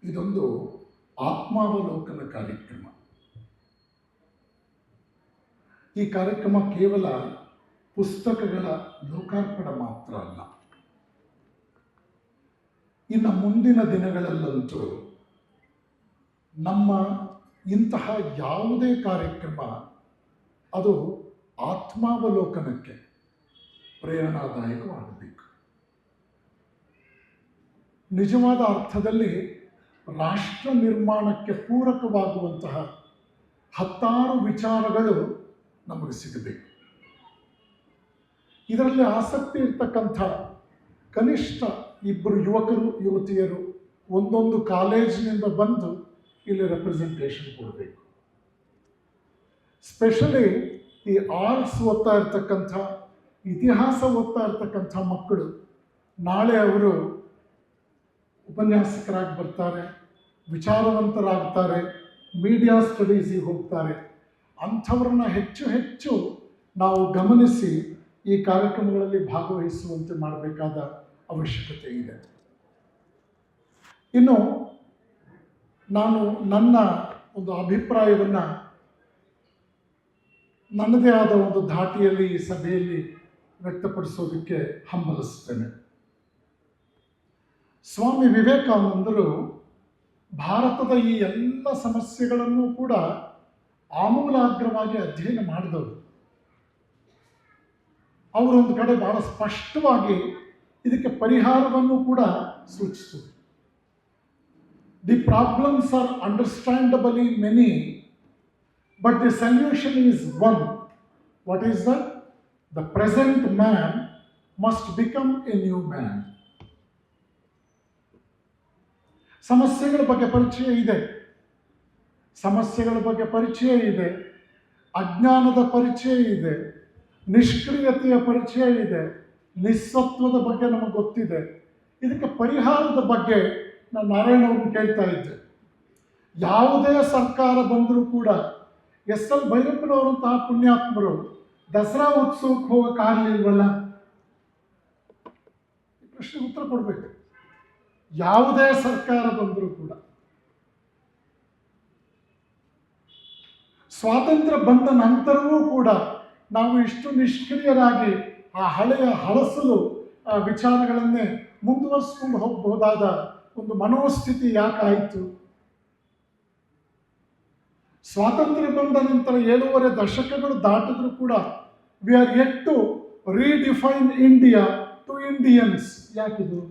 ಇದೊಂದು ಆತ್ಮಾವಲೋಕನ ಕಾರ್ಯಕ್ರಮ. ಈ ಕಾರ್ಯಕ್ರಮ ಕೇವಲ ಪುಸ್ತಕಗಳ ಲೋಕಾರ್ಪಣೆ ಮಾತ್ರ ಅಲ್ಲ. ಇನ್ನು ಮುಂದಿನ ದಿನಗಳಲ್ಲಂತೂ ನಮ್ಮ ಇಂತಹ ಯಾವುದೇ ಕಾರ್ಯಕ್ರಮ ಅದು ಆತ್ಮಾವಲೋಕನಕ್ಕೆ ಪ್ರೇರಣಾದಾಯಕವಾಗಬೇಕು. ನಿಜವಾದ ಅರ್ಥದಲ್ಲಿ ರಾಷ್ಟ್ರ ನಿರ್ಮಾಣಕ್ಕೆ ಪೂರಕವಾಗುವಂತಹ ಹತ್ತಾರು ವಿಚಾರಗಳು ನಮಗೆ ಸಿಗಬೇಕು. ಇದರಲ್ಲಿ ಆಸಕ್ತಿ ಇರ್ತಕ್ಕಂಥ ಕನಿಷ್ಠ 2 ಯುವಕರು ಯುವತಿಯರು ಒಂದೊಂದು ಕಾಲೇಜಿನಿಂದ ಬಂದು ಇಲ್ಲಿ ರೆಪ್ರೆಸೆಂಟೇಷನ್ ಕೊಡಬೇಕು. ಸ್ಪೆಷಲಿ ಈ ಆರ್ಟ್ಸ್ ಓದ್ತಾ ಇರ್ತಕ್ಕಂಥ, ಇತಿಹಾಸ ಓದ್ತಾ ಇರ್ತಕ್ಕಂಥ ಮಕ್ಕಳು ನಾಳೆ ಅವರು ಉಪನ್ಯಾಸಕರಾಗಿ ಬರ್ತಾರೆ, ವಿಚಾರವಂತರಾಗ್ತಾರೆ, ಮೀಡಿಯಾ ಸ್ಟಡೀಸಿಗೆ ಹೋಗ್ತಾರೆ. ಅಂಥವ್ರನ್ನ ಹೆಚ್ಚು ಹೆಚ್ಚು ನಾವು ಗಮನಿಸಿ ಈ ಕಾರ್ಯಕ್ರಮಗಳಲ್ಲಿ ಭಾಗವಹಿಸುವಂತೆ ಮಾಡಬೇಕಾದ ಅವಶ್ಯಕತೆ ಇದೆ. ಇನ್ನು ನಾನು ನನ್ನ ಒಂದು ಅಭಿಪ್ರಾಯವನ್ನು ನನ್ನದೇ ಆದ ಒಂದು ಧಾಟಿಯಲ್ಲಿ ಈ ಸಭೆಯಲ್ಲಿ ವ್ಯಕ್ತಪಡಿಸೋದಕ್ಕೆ ಹಂಬಲಿಸ್ತೇನೆ. ಸ್ವಾಮಿ ವಿವೇಕಾನಂದರು ಭಾರತದ ಈ ಎಲ್ಲ ಸಮಸ್ಯೆಗಳನ್ನು ಕೂಡ ಆಮೂಲಾಗ್ರವಾಗಿ ಅಧ್ಯಯನ ಮಾಡಿದವರು. ಅವರೊಂದು ಕಡೆ ಬಹಳ ಸ್ಪಷ್ಟವಾಗಿ ಇದಕ್ಕೆ ಪರಿಹಾರವನ್ನು ಕೂಡ ಸೂಚಿಸಿದರು. The problems are understandably many, but the solution is one. What is that? The present man must become a new man. ಸಮಸ್ಯೆಗಳ ಬಗ್ಗೆ ಪರಿಚಯ ಇದೆ, ಸಮಸ್ಯೆಗಳ ಬಗ್ಗೆ ಪರಿಚಯ ಇದೆ, ಅಜ್ಞಾನದ ಪರಿಚಯ ಇದೆ, ನಿಷ್ಕ್ರಿಯತೆಯ ಪರಿಚಯ ಇದೆ, ನಿಸ್ಸತ್ವದ ಬಗ್ಗೆ ನಮಗೆ ಗೊತ್ತಿದೆ. ಇದಕ್ಕೆ ಪರಿಹಾರದ ಬಗ್ಗೆ ನಾನು ನಾರಾಯಣ ಅವ್ರನ್ನ ಕೇಳ್ತಾ ಇದ್ದೆ. ಯಾವುದೇ ಸರ್ಕಾರ ಬಂದರೂ ಕೂಡ ಎಸ್.ಎಲ್. ಭೈರಪ್ಪನವರಂತಹ ಪುಣ್ಯಾತ್ಮರು ದಸರಾ ಉತ್ಸವಕ್ಕೆ ಹೋಗೋಕ್ಕಾಗಲಿಲ್ವಲ್ಲ? ಈ ಪ್ರಶ್ನೆಗೆ ಉತ್ತರ ಕೊಡಬೇಕು. ಯಾವುದೇ ಸರ್ಕಾರ ಬಂದರೂ ಕೂಡ ಸ್ವಾತಂತ್ರ್ಯ ಬಂದ ನಂತರವೂ ಕೂಡ ನಾವು ಇಷ್ಟು ನಿಷ್ಕ್ರಿಯರಾಗಿ ಆ ಹಳೆಯ ಹಳಸಲು ವಿಚಾರಗಳನ್ನೇ ಮುಂದುವರಿಸ್ಕೊಂಡು ಹೋಗಬಹುದಾದ ಒಂದು ಮನೋಸ್ಥಿತಿ ಯಾಕಾಯಿತು? ಸ್ವಾತಂತ್ರ್ಯ ಬಂದ ನಂತರ 7.5 ದಶಕಗಳು ದಾಟಿದ್ರು ಕೂಡ we are yet to redefine India to Indians. ಯಾಕಿದು?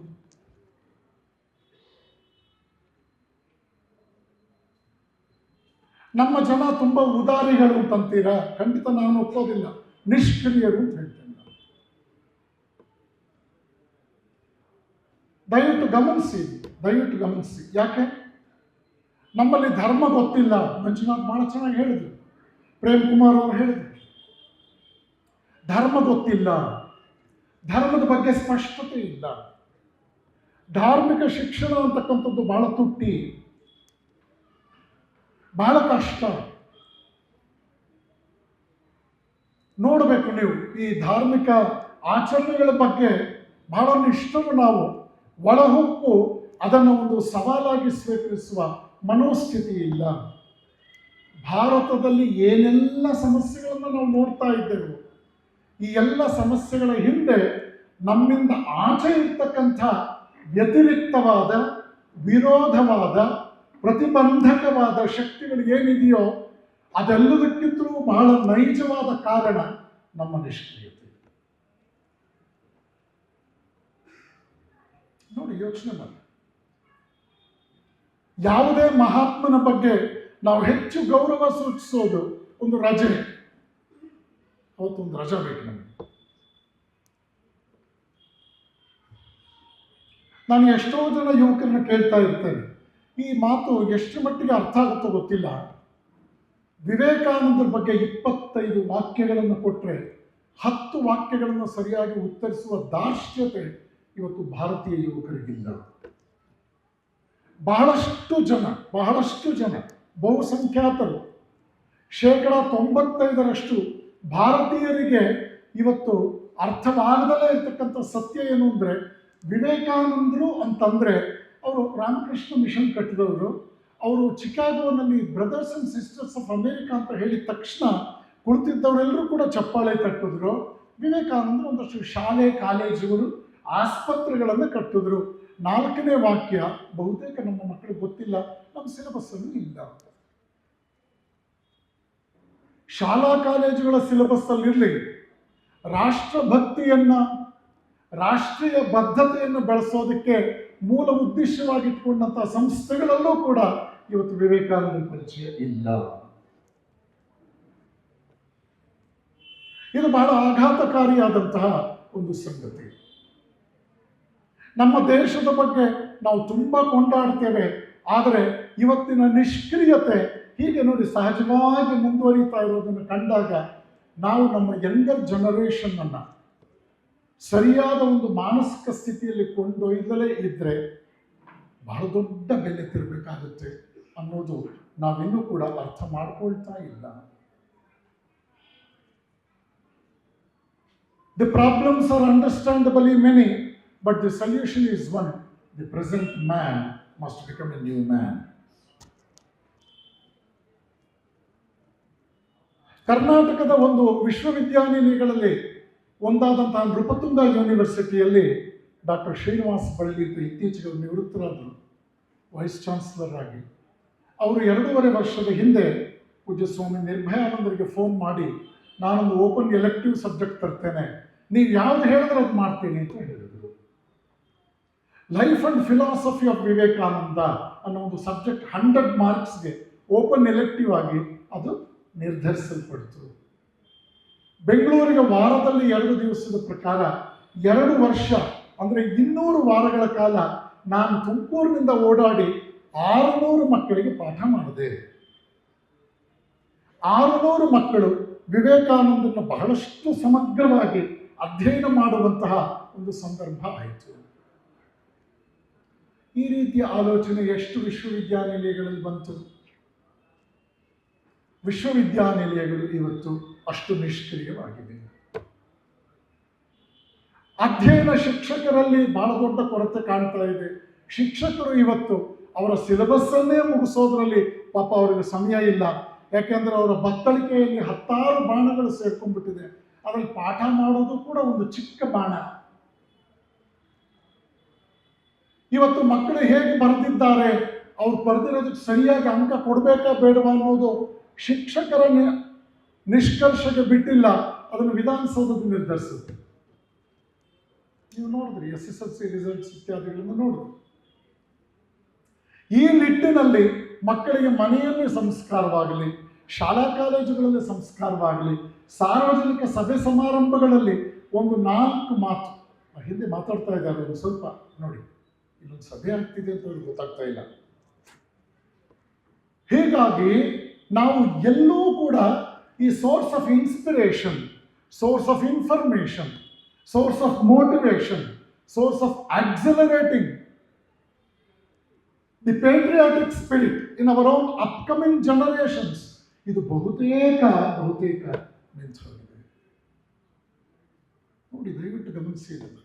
ನಮ್ಮ ಜನ ತುಂಬ ಉದಾರಿಗಳು ಅಂತಂತೀರಾ? ಖಂಡಿತ ನಾನು ಒಪ್ಪೋದಿಲ್ಲ. ನಿಷ್ಕ್ರಿಯರು ಅಂತ ಹೇಳ್ತೇನೆ. ದಯವಿಟ್ಟು ಗಮನಿಸಿ. ಯಾಕೆ? ನಮ್ಮಲ್ಲಿ ಧರ್ಮ ಗೊತ್ತಿಲ್ಲ. ಮಂಜುನಾಥ್ ಬಹಳ ಚೆನ್ನಾಗಿ ಹೇಳಿದ್ರು, ಪ್ರೇಮ್ ಕುಮಾರ್ ಅವರು ಹೇಳಿದ್ರು. ಧರ್ಮ ಗೊತ್ತಿಲ್ಲ, ಧರ್ಮದ ಬಗ್ಗೆ ಸ್ಪಷ್ಟತೆ ಇಲ್ಲ, ಧಾರ್ಮಿಕ ಶಿಕ್ಷಣ ಅಂತಕ್ಕಂಥದ್ದು ಬಹಳ ತುಟ್ಟಿ, ಬಹಳ ಕಷ್ಟ. ನೋಡಬೇಕು ನೀವು, ಈ ಧಾರ್ಮಿಕ ಆಚರಣೆಗಳ ಬಗ್ಗೆ ಬಹಳ ನಿಷ್ಠರು ನಾವು ಒಳಹೊಕ್ಕು ಅದನ್ನು ಒಂದು ಸವಾಲಾಗಿ ಸ್ವೀಕರಿಸುವ ಮನೋಸ್ಥಿತಿ ಇಲ್ಲ. ಭಾರತದಲ್ಲಿ ಏನೆಲ್ಲ ಸಮಸ್ಯೆಗಳನ್ನು ನಾವು ನೋಡ್ತಾ ಇದ್ದೆವು, ಈ ಎಲ್ಲ ಸಮಸ್ಯೆಗಳ ಹಿಂದೆ ನಮ್ಮಿಂದ ಆಚೆ ಇರ್ತಕ್ಕಂಥ ವ್ಯತಿರಿಕ್ತವಾದ, ವಿರೋಧವಾದ, ಪ್ರತಿಬಂಧಕವಾದ ಶಕ್ತಿಗಳು ಏನಿದೆಯೋ ಅದೆಲ್ಲದಕ್ಕಿಂತಲೂ ಬಹಳ ನೈಜವಾದ ಕಾರಣ ನಮ್ಮ ನಿಷ್ಕ್ರಿಯತೆ. ನೋಡಿ, ಯೋಚನೆ ಮಾಡಿ. ಯಾವುದೇ ಮಹಾತ್ಮನ ಬಗ್ಗೆ ನಾವು ಹೆಚ್ಚು ಗೌರವ ಸೂಚಿಸೋದು ಒಂದು ರಜೆ. ಅವತ್ತೊಂದು ರಜಾ ಬೇಕು ನಮಗೆ. ನಾನು ಎಷ್ಟೋ ಜನ ಯುವಕರನ್ನ ಕೇಳ್ತಾ ಇರ್ತೇನೆ, ಈ ಮಾತು ಎಷ್ಟು ಮಟ್ಟಿಗೆ ಅರ್ಥ ಆಗುತ್ತೋ ಗೊತ್ತಿಲ್ಲ. ವಿವೇಕಾನಂದರ ಬಗ್ಗೆ 25 ವಾಕ್ಯಗಳನ್ನು ಕೊಟ್ಟರೆ 10 ವಾಕ್ಯಗಳನ್ನು ಸರಿಯಾಗಿ ಉತ್ತರಿಸುವ ದಾರ್ಷ್ಟ್ಯತೆ ಇವತ್ತು ಭಾರತೀಯ ಯುವಕರಿಗಿಲ್ಲ. ಬಹಳಷ್ಟು ಜನ ಬಹುಸಂಖ್ಯಾತರು 95% ಭಾರತೀಯರಿಗೆ ಇವತ್ತು ಅರ್ಥವಾಗದಲ್ಲೇ ಇರ್ತಕ್ಕಂಥ ಸತ್ಯ ಏನು ಅಂದರೆ, ವಿವೇಕಾನಂದರು ಅಂತಂದರೆ ಅವರು ರಾಮಕೃಷ್ಣ ಮಿಷನ್ ಕಟ್ಟಿದವರು. ಅವರು ಚಿಕಾಗೋನಲ್ಲಿ brothers and sisters of America ಅಂತ ಹೇಳಿದ ತಕ್ಷಣ ಕುಳಿತಿದ್ದವರೆಲ್ಲರೂ ಕೂಡ ಚಪ್ಪಾಳೆ ತಟ್ಟಿದ್ರು. ವಿವೇಕಾನಂದರು ಒಂದಷ್ಟು ಶಾಲೆ, ಕಾಲೇಜುಗಳು, ಆಸ್ಪತ್ರೆಗಳನ್ನು ಕಟ್ಟಿದ್ರು. 4ನೇ ವಾಕ್ಯ ಬಹುತೇಕ ನಮ್ಮ ಮಕ್ಕಳಿಗೆ ಗೊತ್ತಿಲ್ಲ, ನಮ್ಮ ಸಿಲೆಬಸ್ಸಲ್ಲಿ ಇಲ್ಲ. ಶಾಲಾ ಕಾಲೇಜುಗಳ ಸಿಲೆಬಸ್ಸಲ್ಲಿರಲಿ, ರಾಷ್ಟ್ರಭಕ್ತಿಯನ್ನು, ರಾಷ್ಟ್ರೀಯ ಬದ್ಧತೆಯನ್ನು ಬೆಳೆಸೋದಕ್ಕೆ ಮೂಲ ಉದ್ದೇಶವಾಗಿಟ್ಕೊಂಡಂಥ ಸಂಸ್ಥೆಗಳಲ್ಲೂ ಕೂಡ ಇವತ್ತು ವಿವೇಕಾನಂದ ಪರಿಚಯ ಇಲ್ಲ. ಇದು ಬಹಳ ಆಘಾತಕಾರಿಯಾದಂತಹ ಒಂದು ಸಂಗತಿ. ನಮ್ಮ ದೇಶದ ಬಗ್ಗೆ ನಾವು ತುಂಬ ಕೊಂಡಾಡ್ತೇವೆ, ಆದರೆ ಇವತ್ತಿನ ನಿಷ್ಕ್ರಿಯತೆ ಹೀಗೆ ನೋಡಿ ಸಹಜವಾಗಿ ಮುಂದುವರಿತಾ ಇರೋದನ್ನು ಕಂಡಾಗ ನಾವು ನಮ್ಮ ಯಂಗರ್ ಜನರೇಷನ್ನನ್ನು ಸರಿಯಾದ ಒಂದು ಮಾನಸಿಕ ಸ್ಥಿತಿಯಲ್ಲಿ ಕೊಂಡೊಯ್ದಲೇ ಇದ್ದರೆ ಬಹಳ ದೊಡ್ಡ ಬೆಲೆ ತಿರಬೇಕಾಗುತ್ತೆ ಅನ್ನೋದು ನಾವಿನ್ನೂ ಕೂಡ ಅರ್ಥ ಮಾಡ್ಕೊಳ್ತಾ ಇಲ್ಲ. The problems are understandably many, but the solution is one. The present man must become a new man. ಕರ್ನಾಟಕದ ಒಂದು ವಿಶ್ವವಿದ್ಯಾನಿಲಯಗಳಲ್ಲಿ ಒಂದಾದಂತಹ ನೃಪತುಂಗ ಯೂನಿವರ್ಸಿಟಿಯಲ್ಲಿ ಡಾಕ್ಟರ್ ಶ್ರೀನಿವಾಸ್ ಬಳ್ಳಿ ಇತ್ತೀಚೆಗೆ ನಿವೃತ್ತರಾದರು ವೈಸ್ ಚಾನ್ಸಲರ್ ಆಗಿ. ಅವರು 2.5 ವರ್ಷದ ಹಿಂದೆ ಪೂಜ್ಯ ಸ್ವಾಮಿ ನಿರ್ಭಯಾನಂದರಿಗೆ ಫೋನ್ ಮಾಡಿ, ನಾನೊಂದು ಓಪನ್ ಎಲೆಕ್ಟಿವ್ ಸಬ್ಜೆಕ್ಟ್ ತರ್ತೇನೆ, ನೀವು ಯಾವ್ದು ಹೇಳಿದ್ರೆ ಅದು ಮಾಡ್ತೀನಿ ಅಂತ ಹೇಳಿದರು. Life and philosophy of Vivekananda ಅನ್ನೋ ಒಂದು ಸಬ್ಜೆಕ್ಟ್ 100 ಮಾರ್ಕ್ಸ್ಗೆ ಓಪನ್ ಎಲೆಕ್ಟಿವ್ ಆಗಿ ಅದು ನಿರ್ಧರಿಸಲ್ಪಡ್ತು. ಬೆಂಗಳೂರಿಗೆ ವಾರದಲ್ಲಿ 2 ದಿವಸದ ಪ್ರಕಾರ 2 ವರ್ಷ ಅಂದರೆ 200 ವಾರಗಳ ಕಾಲ ನಾನು ತುಮಕೂರಿನಿಂದ ಓಡಾಡಿ 600 ಮಕ್ಕಳಿಗೆ ಪಾಠ ಮಾಡಿದೆ. 600 ಮಕ್ಕಳು ವಿವೇಕಾನಂದನ ಬಹಳಷ್ಟು ಸಮಗ್ರವಾಗಿ ಅಧ್ಯಯನ ಮಾಡುವಂತಹ ಒಂದು ಸಂದರ್ಭ ಆಯಿತು. ಈ ರೀತಿಯ ಆಲೋಚನೆ ಎಷ್ಟು ವಿಶ್ವವಿದ್ಯಾನಿಲಯಗಳಲ್ಲಿ ಬಂತು? ವಿಶ್ವವಿದ್ಯಾನಿಲಯಗಳು ಇವತ್ತು ಅಷ್ಟು ನಿಷ್ಕ್ರಿಯವಾಗಿವೆ. ಅಧ್ಯಯನ ಶಿಕ್ಷಕರಲ್ಲಿ ಬಹಳ ದೊಡ್ಡ ಕೊರತೆ ಕಾಣ್ತಾ ಇದೆ. ಶಿಕ್ಷಕರು ಇವತ್ತು ಅವರ ಸಿಲೆಬಸ್ಸನ್ನೇ ಮುಗಿಸೋದ್ರಲ್ಲಿ ಪಾಪ ಅವರಿಗೆ ಸಮಯ ಇಲ್ಲ. ಯಾಕೆಂದರೆ ಅವರ ಬತ್ತಳಿಕೆಯಲ್ಲಿ 10 ಬಾಣಗಳು ಸೇರ್ಕೊಂಡ್ಬಿಟ್ಟಿದೆ. ಅದರಲ್ಲಿ ಪಾಠ ಮಾಡೋದು ಕೂಡ ಒಂದು ಚಿಕ್ಕ ಬಾಣ. ಇವತ್ತು ಮಕ್ಕಳು ಹೇಗೆ ಬರೆದಿದ್ದಾರೆ, ಅವ್ರು ಬರೆದಿರೋದಕ್ಕೆ ಸರಿಯಾಗಿ ಅಂಕ ಕೊಡಬೇಕಾ ಬೇಡವಾ ಅನ್ನೋದು ಶಿಕ್ಷಕರ ನಿಷ್ಕರ್ಷಕ್ಕೆ ಬಿಟ್ಟಿಲ್ಲ, ಅದನ್ನು ವಿಧಾನಸೌಧದಲ್ಲಿ ನಿರ್ಧರಿಸುತ್ತೆ. ನೀವು ನೋಡಿದ್ರಿ SSLC ರಿಸಲ್ಟ್ಸ್ ಇತ್ಯಾದಿಗಳನ್ನು ನೋಡಿದ್ರಿ. ಈ ನಿಟ್ಟಿನಲ್ಲಿ ಮಕ್ಕಳಿಗೆ ಮನೆಯಲ್ಲಿ ಸಂಸ್ಕಾರವಾಗಲಿ, ಶಾಲಾ ಕಾಲೇಜುಗಳಲ್ಲಿ ಸಂಸ್ಕಾರವಾಗಲಿ, ಸಾರ್ವಜನಿಕ ಸಭೆ ಸಮಾರಂಭಗಳಲ್ಲಿ ಒಂದು 4 ಮಾತು ಹಿಂದೆ ಮಾತಾಡ್ತಾ ಇದ್ದಾರೆ. ಒಂದು ಸ್ವಲ್ಪ ನೋಡಿ, ಇಲ್ಲೊಂದು ಸಭೆ ಆಗ್ತಿದೆ ಅಂತ ಅವ್ರಿಗೆ ಗೊತ್ತಾಗ್ತಾ ಇಲ್ಲ. ಹೀಗಾಗಿ ನಾವು ಎಲ್ಲೂ ಕೂಡ ಈ source of inspiration, source of information, source of motivation, source of accelerating the patriotic spirit in our own upcoming generations, ಇದು ಬಹುತೇಕ ನಿಂತು ಹೋಗಿದೆ. ನೋಡಿ, ದಯವಿಟ್ಟು ಗಮನಿಸಿ ಇದನ್ನು.